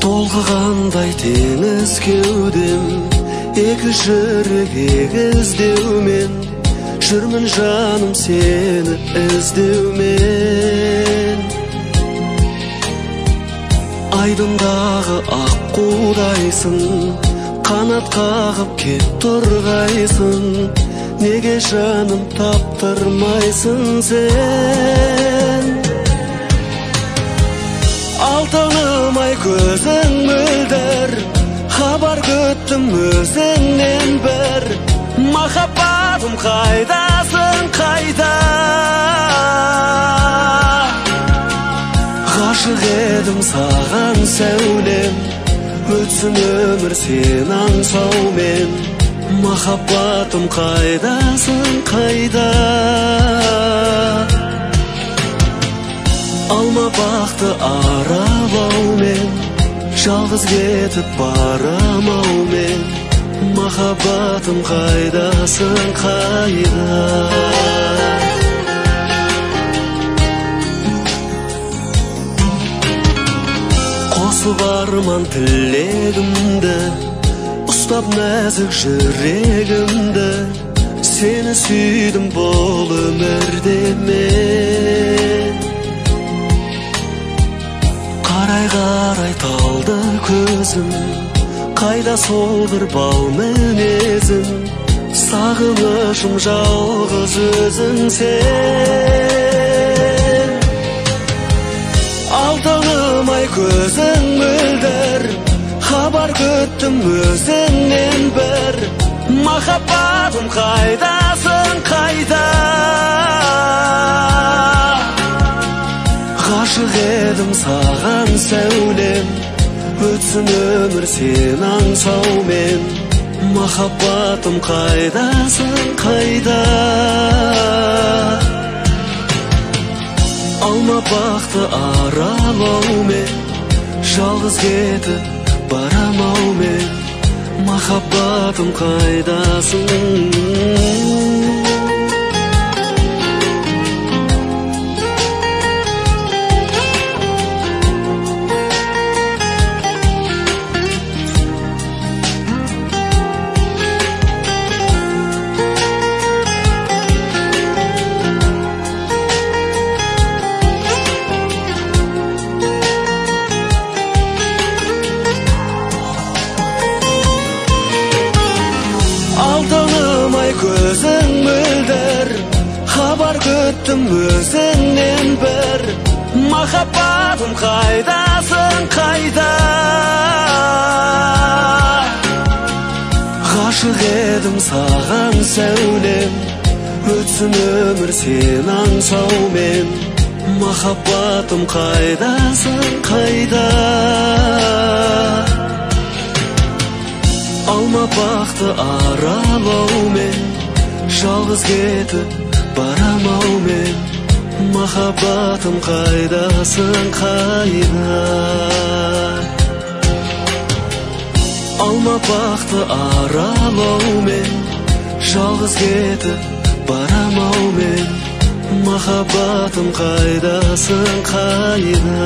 толқығандай теңіз кеудем, екі жүрек егіздеумен, жүрмін жаным сені іздеумен. Айдындағы аққудайсың, қанат қағып кеп тұрғайсың, неге жаным таптырмайсың сен? Алтыным-ай көзің мөлдір, хабар күттім өзіңнен бір. Махаббатым қайдасың, қайда? Ғашық едім саған сәулем, өтсін өмір сен аңсаумен. Махаббатым қайдасың, қайда? Алма бақты аралаумен, жалғыз кетіп барамаумен. Махаббатым қайдасың, қайда? Қосып арман тілегімді, ұстап нәзік жүрегімді, сені сүйдім бұл өмірде мен. Қарай-қарай талды көзім, қайда сол бір бал мінезім? Сағынышым жалғыз өзің сен. Алтыным-ай көзің мөлдір, хабар күттім өзіңнен бір. Махаббатым қайдасың, қайда? Ғашық едім саған сәулем, өтсін өмір сен аңсаумен. Махаббатым қайдасың, қайда? Алма бақты аралаумен, жалғыз кетіп барамаумен. Махаббатым қайдасың? Алтыным-ай көзің мөлдір, хабар күттім өзіңнен бір. Махаббатым қайдасың, қайда? Ғашық едім саған сәулем, өтсін өмір сен аңсаумен. Махаббатым қайдасың, қайда? Алма бақты аралаумен, жалғыз кетіп барамаумен. Махаббатым қайдасың, қайда? Алма бақты аралаумен, жалғыз кетіп барамаумен. Махаббатым қайдасың, қайда?